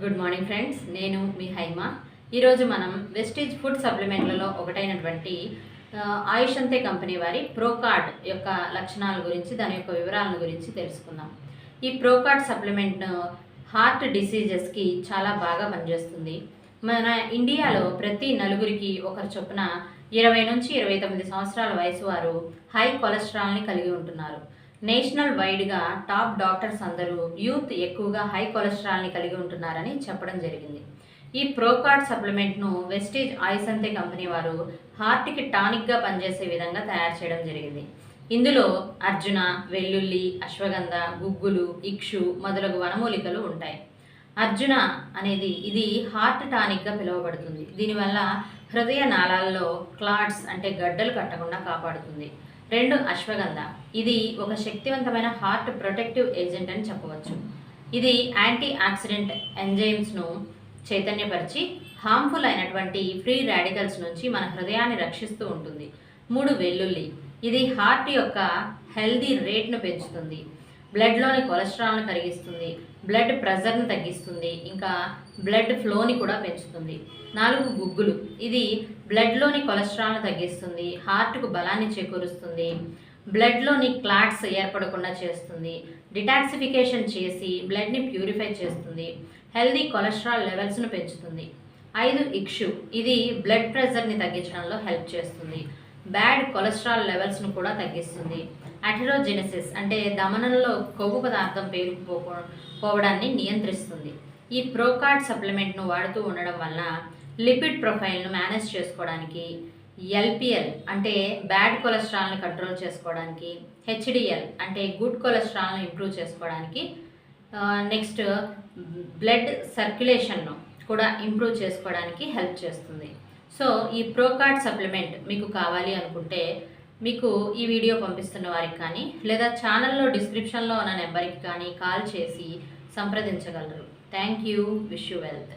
Good morning friends, నేను మీ హైమ. ఈరోజు మనం వెస్టీజ్ ఫుడ్ సప్లిమెంట్లలో ఒకటైనటువంటి ఆయుషంతే కంపెనీ వారి ప్రోకార్డ్ యొక్క లక్షణాల గురించి, దాని యొక్క వివరాలను గురించి తెలుసుకుందాం. ఈ ప్రోకార్డ్ సప్లిమెంట్ హార్ట్ డిసీజెస్కి చాలా బాగా పనిచేస్తుంది. మన ఇండియాలో ప్రతి నలుగురికి ఒకరు చొప్పున 20 నుంచి 29 సంవత్సరాల వయసు వారు హై కొలెస్ట్రాల్ని కలిగి ఉంటున్నారు. నేషనల్ వైడ్గా టాప్ డాక్టర్స్ అందరూ యూత్ ఎక్కువగా హై కొలెస్ట్రాల్ని కలిగి ఉంటున్నారని చెప్పడం జరిగింది. ఈ ప్రోకార్డ్ సప్లిమెంట్ను వెస్టీజ్ ఆయుసంతే కంపెనీ వారు హార్ట్కి టానిక్గా పనిచేసే విధంగా తయారు చేయడం జరిగింది. ఇందులో అర్జున, వెల్లుల్లి, అశ్వగంధ, గుగ్గులు, ఇక్షు మొదలగు వనమూలికలు ఉంటాయి. అర్జున అనేది ఇది హార్ట్ టానిక్గా పిలువబడుతుంది. దీనివల్ల హృదయ నాళాల్లో క్లాట్స్ అంటే గడ్డలు కట్టకుండా కాపాడుతుంది. 2 అశ్వగంధ, ఇది ఒక శక్తివంతమైన హార్ట్ ప్రొటెక్టివ్ ఏజెంట్ అని చెప్పవచ్చు. ఇది యాంటీ ఆక్సిడెంట్ ఎంజైమ్స్ను చైతన్యపరిచి హార్మ్ఫుల్ అయినటువంటి ఫ్రీ రాడికల్స్ నుంచి మన హృదయాన్ని రక్షిస్తూ ఉంటుంది. 3 వెల్లుల్లి, ఇది హార్ట్ యొక్క హెల్దీ రేట్ను పెంచుతుంది, బ్లడ్లోని కొలెస్ట్రాల్ను కరిగిస్తుంది, బ్లడ్ ప్రెషర్ను తగ్గిస్తుంది, ఇంకా బ్లడ్ ఫ్లోని కూడా పెంచుతుంది. 4 గుగ్గులు, ఇది బ్లడ్లోని కొలెస్ట్రాల్ను తగ్గిస్తుంది, హార్ట్కు బలాన్ని చేకూరుస్తుంది, బ్లడ్లోని క్లాట్స్ ఏర్పడకుండా చేస్తుంది, డిటాక్సిఫికేషన్ చేసి బ్లడ్ని ప్యూరిఫై చేస్తుంది, హెల్దీ కొలెస్ట్రాల్ లెవెల్స్ను పెంచుతుంది. 5 ఇక్షు, ఇది బ్లడ్ ప్రెషర్ని తగ్గించడంలో హెల్ప్ చేస్తుంది, బ్యాడ్ కొలెస్ట్రాల్ లెవెల్స్ను కూడా తగ్గిస్తుంది. అథెరోజెనెసిస్ అంటే దమనంలో కొవ్వు పదార్థం పేరుకుపోవడాన్ని నియంత్రిస్తుంది. ఈ ప్రోకార్డ్ సప్లిమెంట్ను వాడుతూ ఉండడం వల్ల లిపిడ్ ప్రొఫైల్ను మేనేజ్ చేసుకోవడానికి, ఎల్పిఎల్ అంటే బ్యాడ్ కొలెస్ట్రాల్ని కంట్రోల్ చేసుకోవడానికి, హెచ్డిఎల్ అంటే గుడ్ కొలెస్ట్రాల్ను ఇంప్రూవ్ చేసుకోవడానికి, నెక్స్ట్ బ్లడ్ సర్క్యులేషన్ను కూడా ఇంప్రూవ్ చేసుకోవడానికి హెల్ప్ చేస్తుంది. సో ఈ ప్రోకార్డ్ సప్లిమెంట్ మీకు కావాలి అనుకుంటే మీకు ఈ వీడియో పంపిస్తున్న వారికి కానీ లేదా ఛానల్లో డిస్క్రిప్షన్లో ఉన్న నెంబర్కి కానీ కాల్ చేసి సంప్రదించగలరు. Thank you. Wish you wealth.